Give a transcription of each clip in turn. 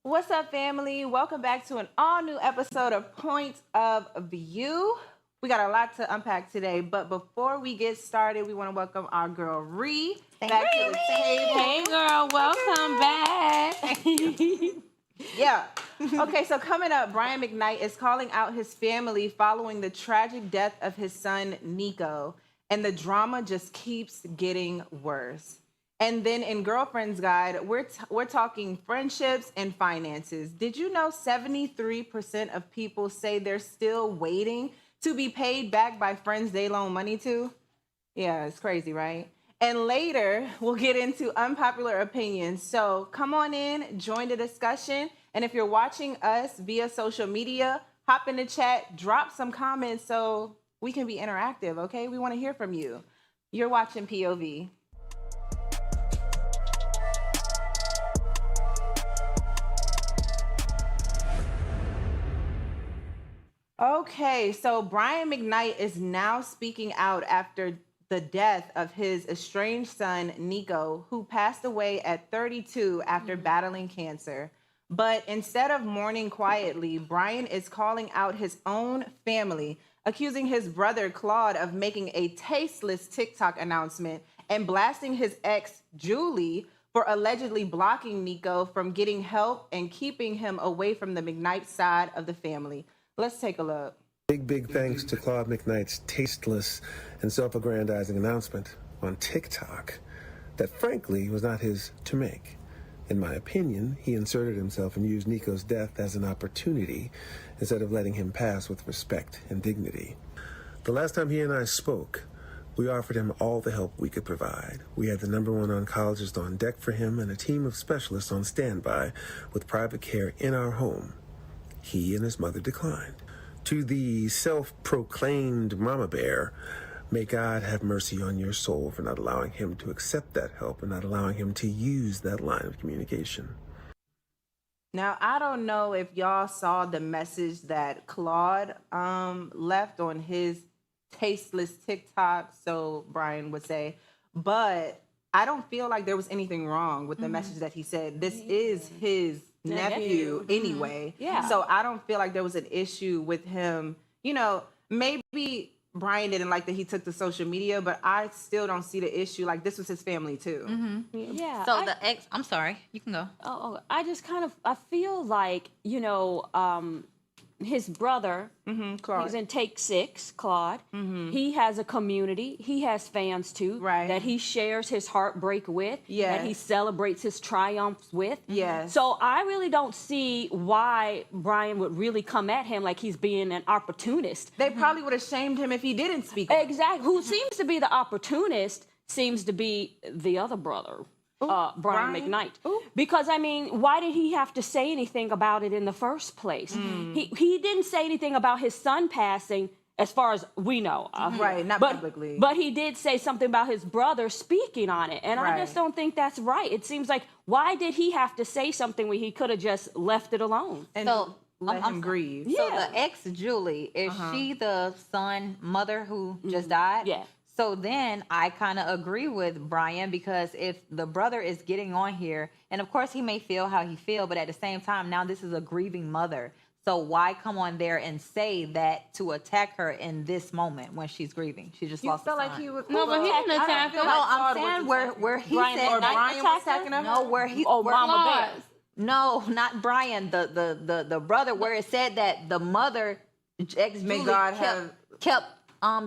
What's up, family? Welcome back to an all-new episode of Point of View. We got a lot to unpack today, but before we get started, we want to welcome our girl, Ree, back to the table. Hey, girl, welcome back. Yeah. Okay, so coming up, Brian McKnight is calling out his family following the tragic death of his son, Niko, and the drama just keeps getting worse. And then in Girlfriend's Guide, we're talking friendships and finances. Did you know 73% of people say they're still waiting to be paid back by friends they loan money to? Yeah, it's crazy, right? And later, we'll get into unpopular opinions. So come on in, join the discussion. And if you're watching us via social media, hop in the chat, drop some comments so we can be interactive, okay? We want to hear from you. You're watching POV. Okay, so Brian McKnight is now speaking out after the death of his estranged son, Niko, who passed away at 32 after battling cancer. But instead of mourning quietly, Brian is calling out his own family, accusing his brother, Claude, of making a tasteless TikTok announcement and blasting his ex, Julie, for allegedly blocking Niko from getting help and keeping him away from the McKnight side of the family. Let's take a look. Big thanks to Claude McKnight's tasteless and self-aggrandizing announcement on TikTok that frankly was not his to make. In my opinion, he inserted himself and used Niko's death as an opportunity instead of letting him pass with respect and dignity. The last time he and I spoke, we offered him all the help we could provide. We had the #1 oncologist on deck for him and a team of specialists on standby with private care in our home. He and his mother declined. To the self-proclaimed mama bear, may God have mercy on your soul for not allowing him to accept that help and not allowing him to use that line of communication. Now, I don't know if y'all saw the message that Claude left on his tasteless TikTok, so Brian would say, but I don't feel like there was anything wrong with the message that he said. This is his nephew anyway. Yeah. So I don't feel like there was an issue with him. You know, maybe Brian didn't like that he took to social media, but I still don't see the issue. Like, this was his family too. Yeah. So I'm sorry, you can go. I just I feel like, his brother, Claude. he's in Take 6, Claude. He has a community. He has fans too. Right. That he shares his heartbreak with. Yes. That he celebrates his triumphs with. Yes. So I really don't see why Brian would really come at him like he's being an opportunist. They probably would have shamed him if he didn't speak up. Exactly. Who seems to be the opportunist seems to be the other brother. Brian McKnight. Because, I mean, why did he have to say anything about it in the first place? He didn't say anything about his son passing, as far as we know. Right, not publicly. But he did say something about his brother speaking on it. And I just don't think that's right. It seems like, why did he have to say something when he could have just left it alone? And So, let him grieve. So the ex Julie, is she the mother who just died? Yeah. So then I kind of agree with Brian, because if the brother is getting on here, and of course he may feel how he feel, but at the same time, now this is a grieving mother. So why come on there and say that to attack her in this moment when she's grieving? She just You lost feel a like son. he was. No, but he didn't attack her. No, I'm saying where he Brian said Or McKnight Brian was attacked her? attacking her? no, where he Mama Bear. No, not Brian. The brother, where it said that the mother, ex May God have kept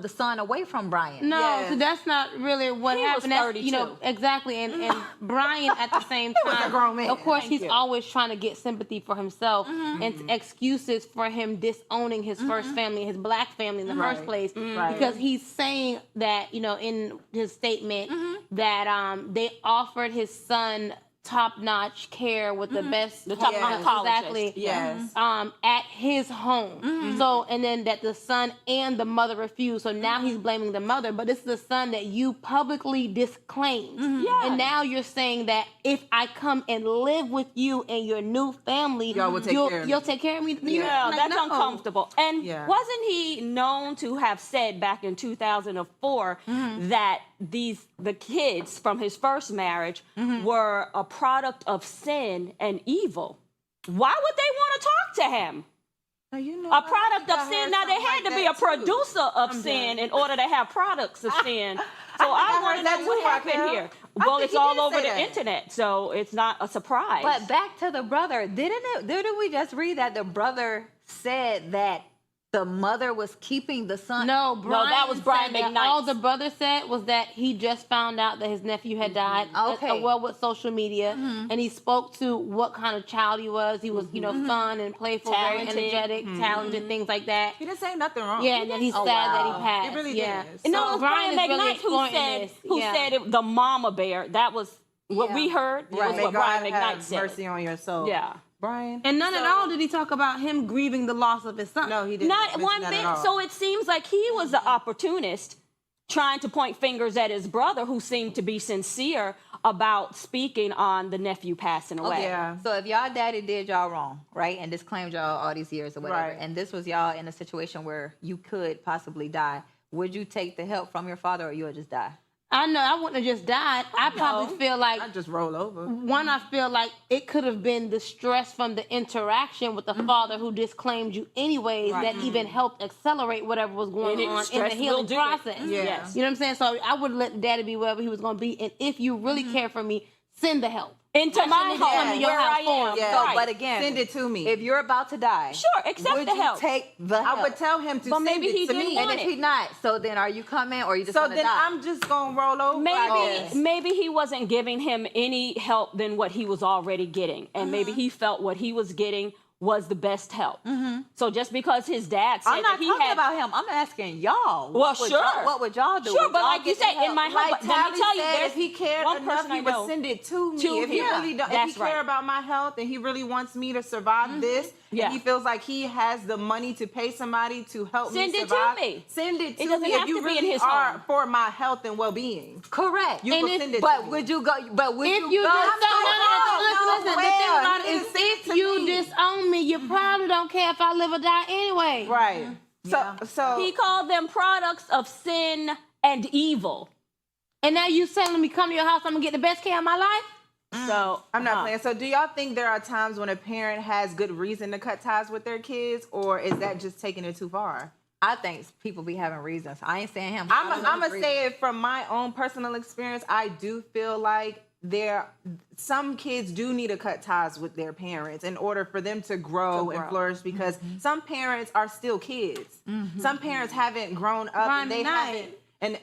the son away from Brian. No, Yes. so that's not really what He was happened. That's, 32. exactly. And Brian at the same time, a grown man. of course, Thank he's you. always trying to get sympathy for himself and excuses for him disowning his first family, his black family in the first place, because he's saying that, in his statement that they offered his son top-notch care with the best, The top Yes. oncologist. exactly, Yes. at his home. So, and then that the son and the mother refused. So now he's blaming the mother, but this is the son that you publicly disclaimed. Yeah. And now you're saying that if I come and live with you and your new family, Y'all will take you'll, care of me. you'll take care of me. Yeah, Like, that's no. uncomfortable. And Yeah. wasn't he known to have said back in 2004 that the kids from his first marriage were a product of sin and evil? why would they want to talk to him? Now, you know, A product of sin. Now, they had to be a producer of sin in order to have products of sin. So I want to know what happened here. Well, it's all over the internet, so it's not a surprise. But back to the brother, didn't we just read that the brother said that the mother was keeping the son? No, that was Brian said that McKnight. all the brother said was that he just found out that his nephew had died. Okay. Well, with social media, and he spoke to what kind of child he was. He was, fun and playful, Talented. very energetic, talented, things like that. He didn't say nothing wrong. Yeah, and then he's sad that he passed. He really yeah. did. And no, it So was Brian is really McKnight who exploiting said this. the mama bear. That was what we heard. Right. Was May what God Brian have McKnight said. mercy on your soul. Yeah. Brian. And none at all did he talk about him grieving the loss of his son. No, he didn't. Not mention one that bit. at all. So it seems like he was the opportunist trying to point fingers at his brother, who seemed to be sincere about speaking on the nephew passing away. Yeah. So if y'all daddy did y'all wrong, right, and disclaimed y'all all these years or whatever, Right. and this was y'all in a situation where you could possibly die, would you take the help from your father or you would just die? I know I wouldn't have just died. I probably feel like I just roll over. one, I feel like it could have been the stress from the interaction with the father who disclaimed you anyways that even helped accelerate whatever was going on in the stress will healing do it. process. Yeah. Yes. You know what I'm saying? So I would let daddy be wherever he was going to be. And if you really care for me, send the help. Into my Especially home, into your where I am. house. Yeah. So, Right. but again, Send it to me. if you're about to die, Sure, accept would the you help. take the help? I would tell him to But send maybe it he to didn't me. want And if it. he not, so then are you coming or are you just So gonna then die? I'm just gonna roll over. I guess. Maybe he wasn't giving him any help than what he was already getting, and maybe he felt what he was getting was the best help. So just because his dad said I'm not that he talking had, about him. I'm asking y'all. well, What would sure, y'all- what would y'all do? Sure, Would but y'all like you get the said, in help? my home, Like but let Tabby me tell you, said, there's if he cared one enough, person he I would know. send it to me. To If he him. really don't, if That's he care right. about my health and he really wants me to survive this, Yeah. and he feels like he has the money to pay somebody to help Send me it to survive, me. Send it to It doesn't me have if you to be in really his are home. for my health and well-being. Correct. You will send it But to me. would you go? But would If you you go? just so listen, the thing well. about it He is didn't send it if to you me. disown me, you probably don't care if I live or die anyway. Right. So He called them products of sin and evil. And now you telling me come to your house, I'm gonna get the best care of my life? So I'm not playing. So do y'all think there are times when a parent has good reason to cut ties with their kids, or is that just taking it too far? I think people be having reasons. I ain't saying him. I'm gonna say it from my own personal experience. I do feel like some kids do need to cut ties with their parents in order for them to grow and flourish, because some parents are still kids. Some parents haven't grown up and they haven't. And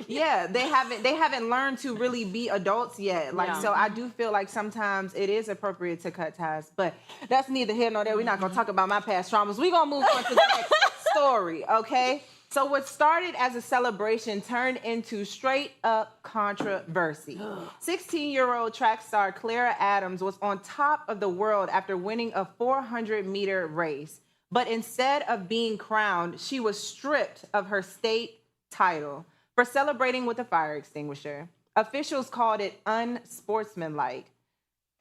yeah, they haven't learned to really be adults yet. Like, so I do feel like sometimes it is appropriate to cut ties, but that's neither here nor there. We're not gonna talk about my past traumas. We're gonna move on to the next story, okay? So what started as a celebration turned into straight up controversy. 16-year-old track star Clara Adams was on top of the world after winning a 400-meter race. But instead of being crowned, she was stripped of her state title for celebrating with a fire extinguisher. Officials called it unsportsmanlike.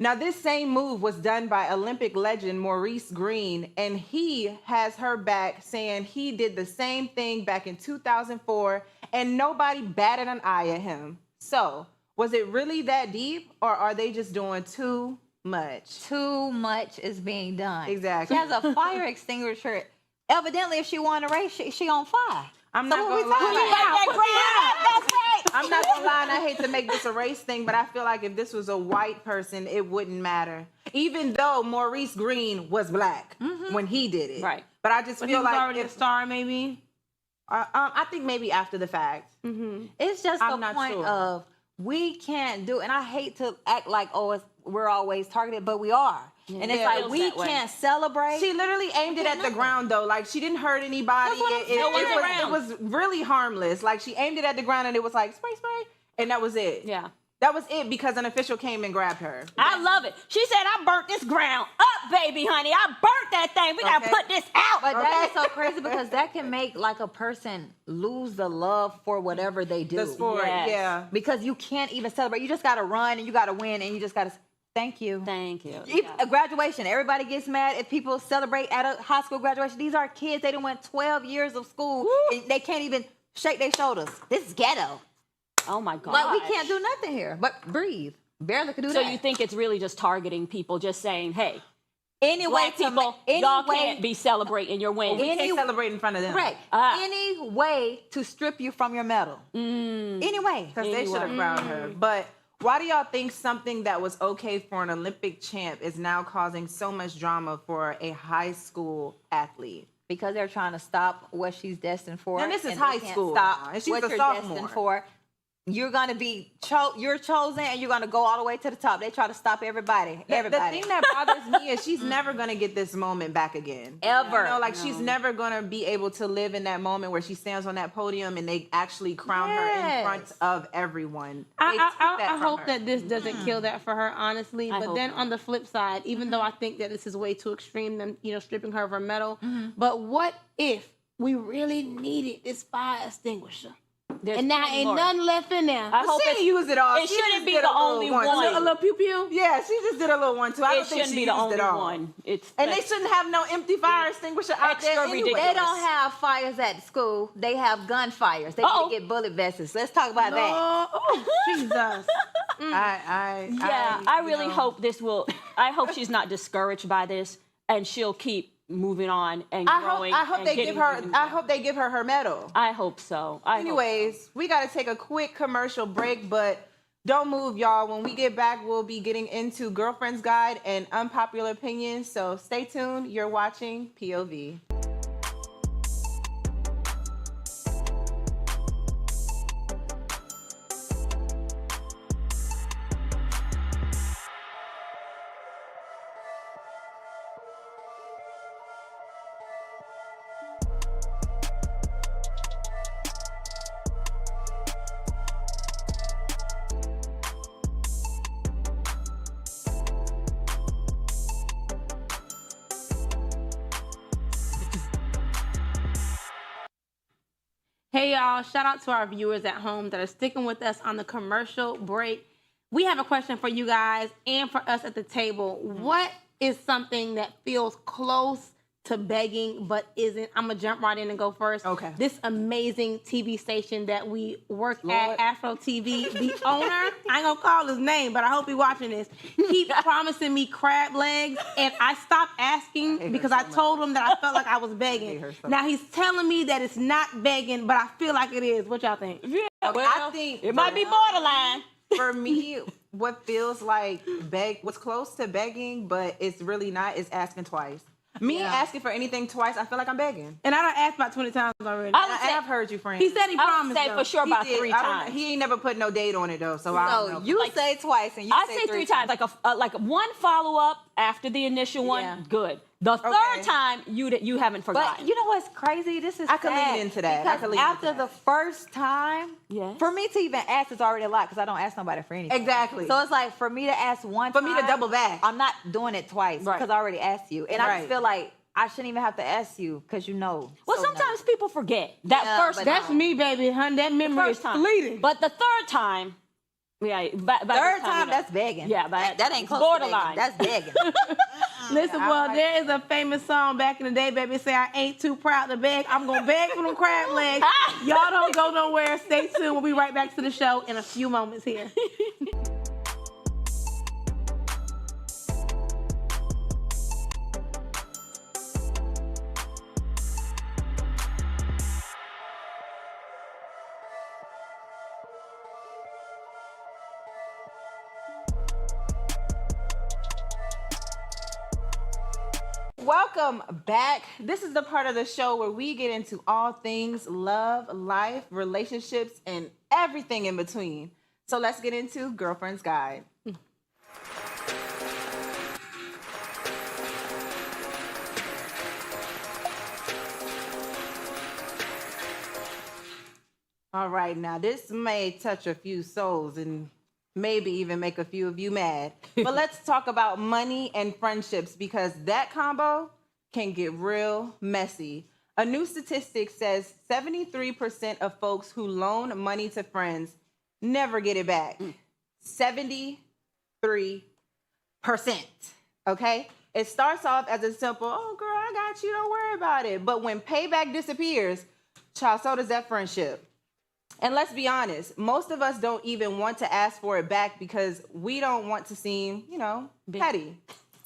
Now, this same move was done by Olympic legend Maurice Green, and he has her back, saying he did the same thing back in 2004, and nobody batted an eye at him. So, was it really that deep, or are they just doing too much? Too much is being done. Exactly. She has a fire extinguisher. Evidently, if she won a race, she on fire. I'm So not what we gonna talking lie. about? That's right. I'm not gonna lie, and I hate to make this a race thing, but I feel like if this was a white person, it wouldn't matter. Even though Maurice Green was black when he did it, Right. But I just But he feel was like already a star, maybe. I think maybe after the fact. It's just I'm the not point sure. of we can't do, and I hate to act like we're always targeted, but we are. And it's Yeah, it like feels we that way. can't celebrate. She literally aimed it at the ground, though. Like, she didn't hurt anybody. That's what I'm saying. No one's around. It was really harmless. Like, she aimed it at the ground, and it was like, spray, spray, and that was it. yeah. That was it, because an official came and grabbed her. I love it. She said, I burnt this ground up, baby, honey. I burnt that thing. We got to Okay. put this out. But that is so crazy because that can make like a person lose the love for whatever they do. The sport, Yes. yeah. Because you can't even celebrate. You just got to run and you got to win and you just got to thank you. Thank you. A graduation. Everybody gets mad if people celebrate at a high school graduation. These are kids. They done went 12 years of school. And they can't even shake their shoulders. This is ghetto. Oh, my God. Like, we can't do nothing here but breathe. barely could do So that. you think it's really just targeting people, just saying, hey, any way black to people, y'all can't be celebrating your win. We can't celebrate in front of them. correct. Any way to strip you from your medal. Anyway. Because they should have crowned her. But why do y'all think something that was okay for an Olympic champ is now causing so much drama for a high school athlete? Because they're trying to stop what she's destined for. And this is they high can't school Stop now, and she's what a you're sophomore. destined for. You're gonna be you're chosen, and you're gonna go all the way to the top. They try to stop everybody. The thing that bothers me is she's never gonna get this moment back again. Ever. You know, like she's never gonna be able to live in that moment where she stands on that podium and they actually crown her in front of everyone. I hope that this doesn't kill that for her, honestly. But hope then not. on the flip side, even though I think that this is way too extreme, them stripping her of her medal. But what if we really needed this fire extinguisher? There's And now plenty ain't more. nothing left in there. I hope She it's, didn't use it all. It She shouldn't just be did the a little only one. one. A little pew pew. Yeah, she just did a little one too. I It don't think shouldn't she be the used only it all. one. It's And they shouldn't have no empty fire extinguisher out Extra there anyway. ridiculous. They don't have fires at school. They have gunfires. They Uh-oh. need to get bullet vests. Let's talk about that. Oh, Jesus. I really hope this will. I hope she's not discouraged by this, and she'll keep moving on and growing. I hope and they getting give her. even I better. hope they give her her medal. I hope so. Anyways, we got to take a quick commercial break, but don't move, y'all. When we get back, we'll be getting into Girlfriend's Guide and unpopular opinions. So stay tuned. You're watching POV. Hey y'all, shout out to our viewers at home that are sticking with us on the commercial break. We have a question for you guys and for us at the table. What is something that feels close to begging but isn't? I'm gonna jump right in and go first. Okay. This amazing TV station that we work at, AFROTV, the owner, I ain't gonna call his name, but I hope he's watching this, keep promising me crab legs, and I stopped asking because I told him that I felt like I was begging. Now he's telling me that it's not begging, but I feel like it is. What y'all think? Yeah, well, I think it might be borderline. for me, what feels like what's close to begging, but it's really not, is asking twice. Me asking for anything twice, I feel like I'm begging. And I done asked about 20 times already. I would say, I've heard you, friend. He said he I would promised. say though. for sure about He did. 3 I don't- times. He ain't never put no date on it though, so I don't So know. you say twice, and you I say say 3 times, like one follow up after the initial one. Yeah. Good. The third time you haven't forgotten. But you know what's crazy? This is I could lean sad, into that. I because could lean into after that. the first time, Yes. for me to even ask is already a lot because I don't ask nobody for anything. Exactly. So it's like for me to ask one For time, me to double back. I'm not doing it twice Right. because I already asked you, and I Right. just feel like I shouldn't even have to ask you because you know. well, so sometimes much. people forget that Yeah, first. but That's me, baby. Hun, that memory is first time. fleeting. But the third time, by Third this time, you know. that's begging. Yeah, that ain't close borderline. to begging. That's begging. Listen, well, there is a famous song back in the day, baby, say, I ain't too proud to beg. I'm going to beg for them crab legs. Y'all don't go nowhere. Stay tuned. We'll be right back to the show in a few moments here. Welcome back. This is the part of the show where we get into all things love, life, relationships, and everything in between. So let's get into Girlfriend's Guide. All right, now this may touch a few souls and maybe even make a few of you mad. But let's talk about money and friendships because that combo can get real messy. A new statistic says 73% of folks who loan money to friends never get it back. 73%. Okay? It starts off as a simple, oh, girl, I got you, don't worry about it. But when payback disappears, child, so does that friendship. And let's be honest, most of us don't even want to ask for it back because we don't want to seem, petty.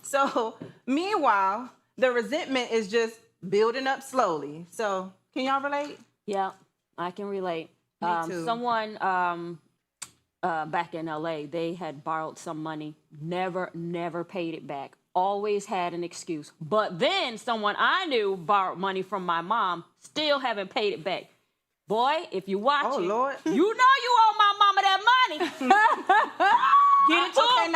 So meanwhile, the resentment is just building up slowly. So can y'all relate? Yeah, I can relate. Me too. Someone back in LA, they had borrowed some money, never paid it back. Always had an excuse. But then someone I knew borrowed money from my mom, still haven't paid it back. Boy, if you watch it, Lord. you know you owe my mama that money. Get it to Okay, him.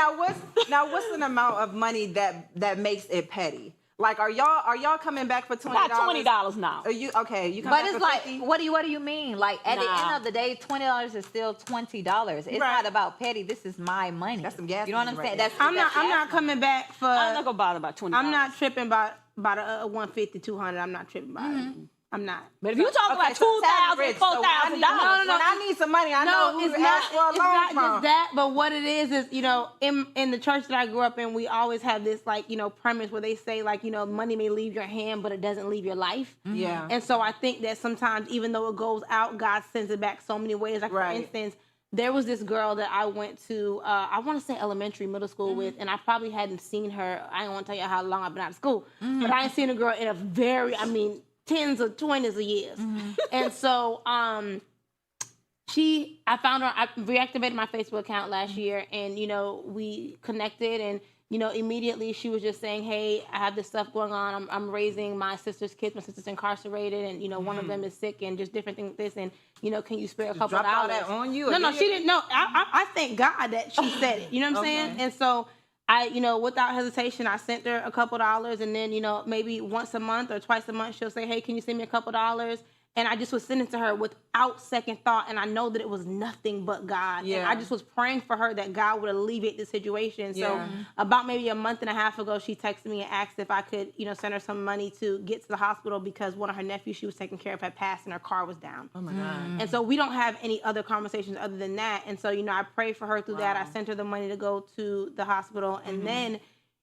now what's an amount of money that makes it petty? Like, are y'all coming back for $20? Not $20 now. Are you okay? You come But back it's for like, 50? what do you mean? Like at the end of the day, $20 is still $20. It's not about petty. This is my money. That's some gas You know what I'm money saying? right That's I'm not coming back for. I'm not gonna bother about $20. I'm not tripping about a 150, 200. I'm not tripping about it. I'm not. But if you talk about so $2,000, Rich, $4,000, so when I need some money, I know who it's to ask for a it's loan not from. just that, but what it is in the church that I grew up in, we always have this premise where they say money may leave your hand, but it doesn't leave your life. Yeah. And so I think that sometimes even though it goes out, God sends it back so many ways. Like for instance, there was this girl that I went to, I want to say elementary, middle school with, and I probably hadn't seen her. I don't want to tell you how long I've been out of school, but I ain't seen a girl in a tens or 20s of years. And so I found her, I reactivated my Facebook account last year, and we connected, and immediately she was just saying, hey, I have this stuff going on. I'm raising my sister's kids. My sister's incarcerated, and one of them is sick, and just different things like this, and can you spare a couple of Dropped all dollars? that on you? No, she didn't. No, I thank God that she said it. You know what I'm saying? And so I, without hesitation, I sent her a couple dollars, and then, maybe once a month or twice a month, she'll say, hey, can you send me a couple dollars? And I just was sending to her without second thought, and I know that it was nothing but God. Yeah. And I just was praying for her that God would alleviate the situation. Yeah. So about maybe a month and a half ago, she texted me and asked if I could, send her some money to get to the hospital because one of her nephews she was taking care of had passed and her car was down. Oh my God. And so we don't have any other conversations other than that. And so, I prayed for her through that. I sent her the money to go to the hospital. And then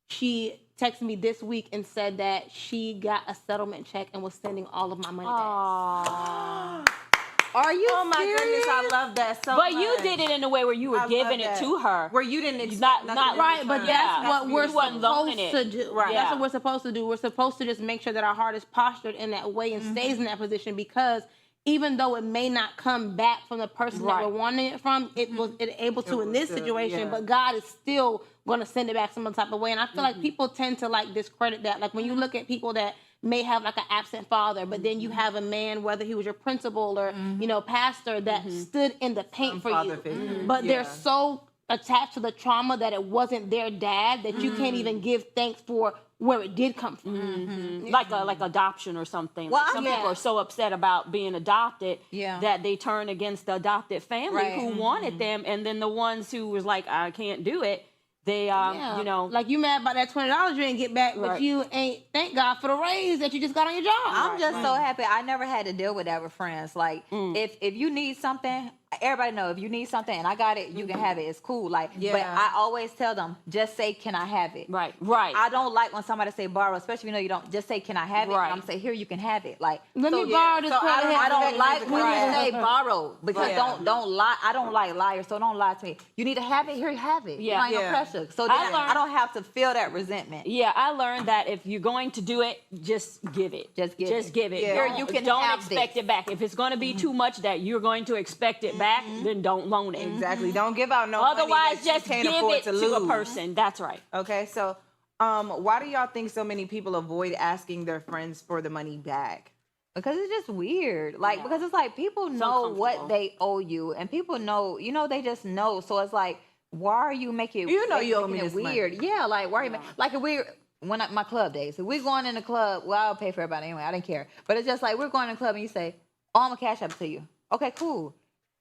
she texted me this week and said that she got a settlement check and was sending all of my money back. Are you Oh my serious? goodness, I love that so But much. you did it in a way where you were I giving love it that. to her. Where you didn't expect nothing in Right, but return. that's what we're You wasn't loaning supposed it. to do. Right. That's Yeah. what we're supposed to do. We're supposed to just make sure that our heart is postured in that way and stays in that position, because even though it may not come back from the person that we're wanting it from, it was able to in this situation, but God is still going to send it back some type of way. And I feel like people tend to discredit that. Like when you look at people that may have an absent father, but then you have a man, whether he was your principal or, pastor, that stood in the paint for you. Figure. But they're so attached to the trauma that it wasn't their dad that you can't even give thanks for where it did come from. Like adoption or something. Well, Like some people are so upset about being adopted that they turn against the adopted family who wanted them, and then the ones who was like, I can't do it, they like you mad about that $20 you ain't get back, but you ain't thank God for the raise that you just got on your job. I'm just so happy. I never had to deal with that with friends. Like if you need something, everybody know if you need something and I got it, you can have it. It's cool. But I always tell them, just say, can I have it? Right. I don't like when somebody say borrow, especially you don't. Just say, can I have it? Right. And I'm say, here, you can have it. Like Let me borrow this. I don't like when you Right. say borrow, because don't lie. I don't like liars, so don't lie to me. You need to have it. Here, you have it. Yeah. You ain't no pressure. So I don't have to feel that resentment. Yeah, I learned that if you're going to do it, just give it. Just give it. Yeah. Here, you can don't have expect this. it back. If it's going to be too much that you're going to expect it back, then don't loan it. Exactly. Don't give out no Otherwise, money that just you can't give afford it to to lose. a person. That's right. Okay, so why do y'all think so many people avoid asking their friends for the money back? Because it's just weird. Because it's like people know what they owe you, and people know, they just know. So it's like, why are you making You owe me this weird? money. Yeah, why are you like if we my club days, if we're going in the club, well, I'll pay for everybody anyway. I didn't care. But it's just like we're going in the club and you say, oh, I'm gonna cash up to you. Okay, cool.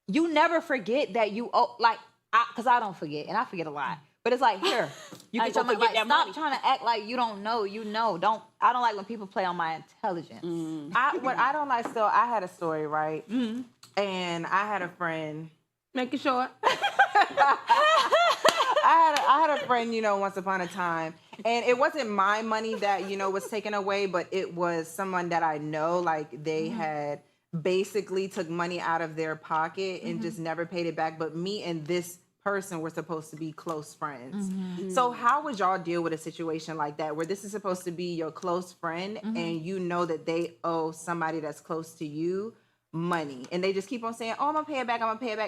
You never forget that you owe, because I don't forget, and I forget a lot. But it's like, here, You can go go forget that stop money. trying to act like you don't know. You know. I don't like when people play on my intelligence. What I don't like, so I had a story, right? And I had a friend. Making sure. I had a friend, once upon a time, and it wasn't my money that, was taken away, but it was someone that I know, like they had basically took money out of their pocket and just never paid it back. But me and this person were supposed to be close friends. So how would y'all deal with a situation like that, where this is supposed to be your close friend and you know that they owe somebody that's close to you money, and they just keep on saying, oh, I'm gonna pay it back,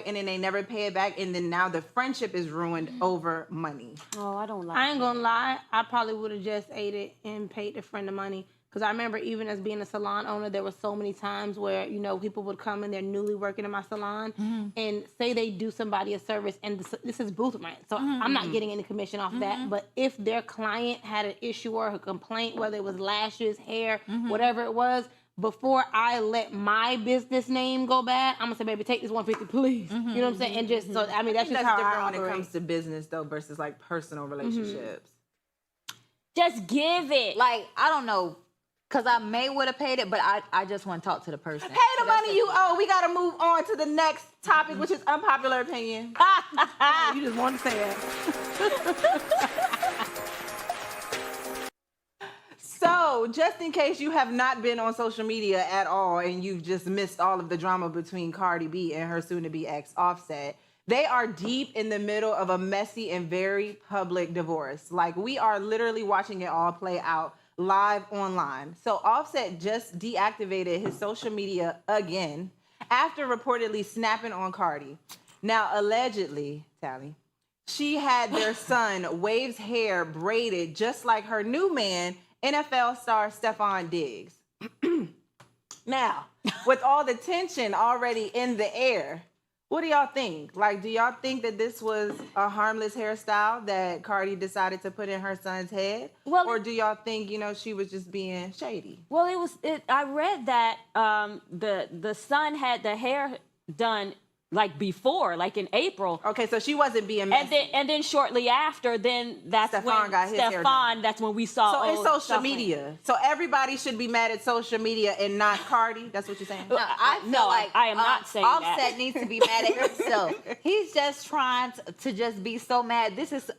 and then they never pay it back, and then now the friendship is ruined over money? Oh, I don't like I ain't gonna lie, I probably would have just ate it and paid the friend the money. Because I remember even as being a salon owner, there were so many times where, you know, people would come and they're newly working in my salon and say they do somebody a service, and this is booth rent. So I'm not getting any commission off that. But if their client had an issue or a complaint, whether it was lashes, hair, whatever it was, before I let my business name go bad, I'm gonna say, baby, take this $150, please. You know what I'm saying? And just, so, I mean, that's just how different I when operate. it comes to business, though, versus like personal relationships. Just give it. Like, I don't know, because I may would have paid it, but I just want to talk to the person. Pay the money you owe. We got to move on to the next topic, which is unpopular opinion. You just want to say it. So, just in case you have not been on social media at all and you've just missed all of the drama between Cardi B and her soon-to-be ex, Offset, they are deep in the middle of a messy and very public divorce. Like, we are literally watching it all play out live online. So, Offset just deactivated his social media again after reportedly snapping on Cardi. Now, allegedly, Tally, she had their son Wave's hair braided just like her new man, NFL star Stephon Diggs. Now, with all the tension already in the air, what do y'all think? Like, do y'all think that this was a harmless hairstyle that Cardi decided to put in her son's head? Well, or do y'all think, you know, she was just being shady? Well, I read that the son had the hair done like before, like in April. Okay, so she wasn't being messy. And then shortly after, that's Stephon when got his hair done. That's when we saw. So it's social stuff media. So everybody should be mad at social media and not Cardi. That's what you're saying? No, I feel No, like I am not saying Offset that. needs to be mad at himself. He's just trying to just be so mad. This is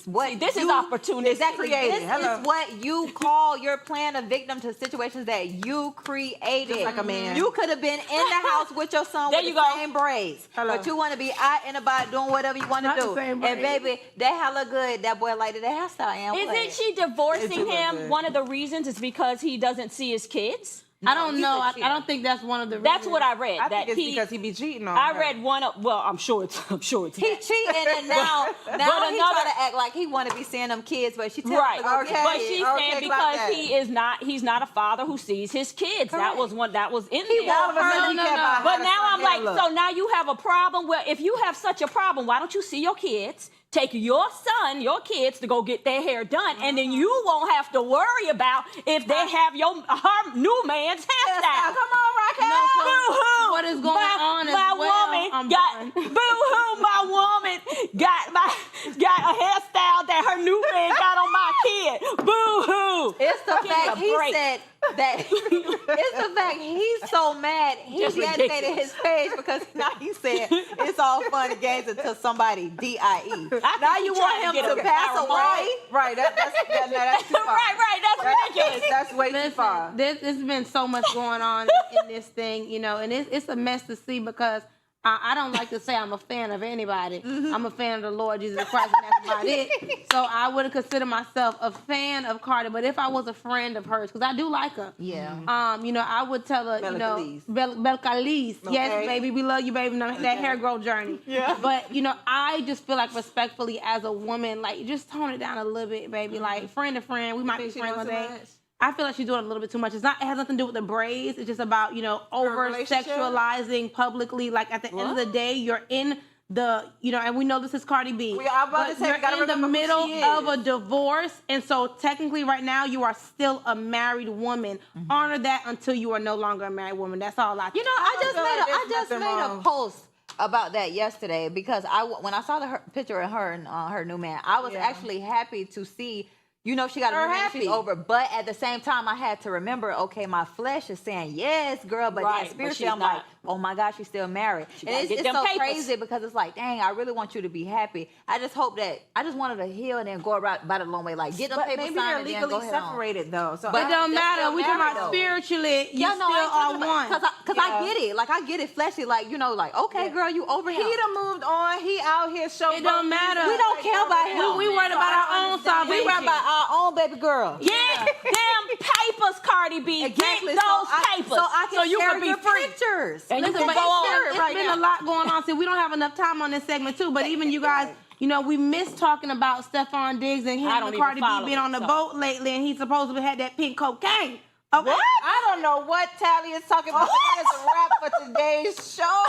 what See, this is you- opportunistic. Exactly. Created. This Hello. is what you call you're playing a victim to situations that you created. Just like a man. You could have been in the house with your son There with you the go. same braids, Hello. but you want to be out and about doing whatever you want to Not the do. same And braids. baby, that hella good. That boy liked that hairstyle. And Isn't she It do divorcing look him? good. One of the reasons is because he doesn't see his kids. I don't he's know. a I cheater. don't think that's one of the That's reasons. what I read. I that think it's because he be cheating on I her. read one. Well, I'm sure it's. He that. cheating, and now he another- try to act like he want to be seeing them kids, but she tell Right, him to go Okay. get but kids. she's okay, saying about because that. he's not a father who sees his kids. That was one that was in there. All of a sudden, No, he no, kept no. out But how the now son I'm hair like, look. so now you have a problem. Well, if you have such a problem, why don't you see your kids? Take your son, your kids, to go get their hair done, and then you won't have to worry about if they have her new man's hairstyle. Come on, Raquel. No, so Boo-hoo! what is going on as My well? woman I'm got done. boo-hoo! My woman got a hairstyle that her new man got on my kid. Boo-hoo! It's the Give me fact a he break. said that. It's the fact he's so mad. He Just deactivated ridiculous. his page because now he said it's all fun and games until somebody die. Now think you he want trying to him get to a pass power away? Right, that's too far. Right, that's ridiculous. That's way too Listen, far. there's been so much going on in this thing, you know, and it's a mess to see because I don't like to say I'm a fan of anybody. I'm a fan of the Lord Jesus Christ, and that's about it. So I wouldn't consider myself a fan of Cardi, but if I was a friend of hers, because I do like her, Yeah. you know, I would tell her, you know, Khalees. Bel Khalees, yes, Okay. baby, we love you, baby. No, that hair growth journey. Yeah. But you know, I just feel like respectfully as a woman, like just tone it down a little bit, baby. Like friend to friend, we might be think she friends one doing day. too much? I feel like she's doing a little bit too much. It has nothing to do with the braids. It's just about, you know, over relationship? sexualizing publicly. Like at the end of the day, you're in the, you know, and we know this is Cardi B. I'm about to but say, we you're gotta in the remember who middle she of is. a divorce, and so technically, right now, you are still a married woman. Honor that until you are no longer a married woman. That's all I. You know, I feel like just there's made nothing a wrong. post about that yesterday because when I saw the picture of her and her new man, I was actually happy to see, you know, she got to Her be mad that she's happy. over. But at the same time, I had to remember, okay, my flesh is saying, yes, girl. But Right, then but spiritually, she's I'm not. like, oh my gosh, she's still married. And gotta it's, get it's them so papers. crazy because it's like, dang, I really want you to be happy. I just hope that, I just wanted to heal and then go about it a long way. Like, get the But paper maybe signed they're and then go legally ahead on. separated though. So But It don't they're matter. still We talking married, about though. spiritually. You Yeah, no, still are one. Because I get it. Like, I get it fleshly. Like, you know, like, okay, girl, you over he here. done moved on. He out here showing. It don't matter. We don't care about him. We worried about our own salvation. We worry about our own baby girl. Get them papers, Cardi B. Exactly. Get those papers. So I can you share can be your free. pictures. And you Listen, can but go on. it's been a lot going on. See, we don't have enough time on this segment too. But even you guys, you know, we missed talking about Stephon Diggs and him I don't and even Cardi B follow being it, on the so. boat lately, and he supposedly had that pink cocaine. Okay. What? I don't know what Tally is talking about. That is a wrap for today's show.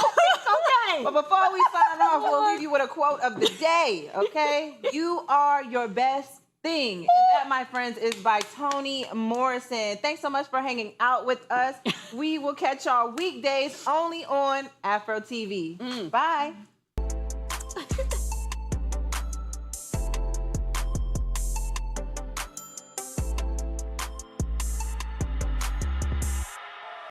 Okay. But before we sign off, we'll leave you with a quote of the day, okay? You are your best thing. And that, my friends, is by Toni Morrison. Thanks so much for hanging out with us. We will catch y'all weekdays only on Afro TV. Bye.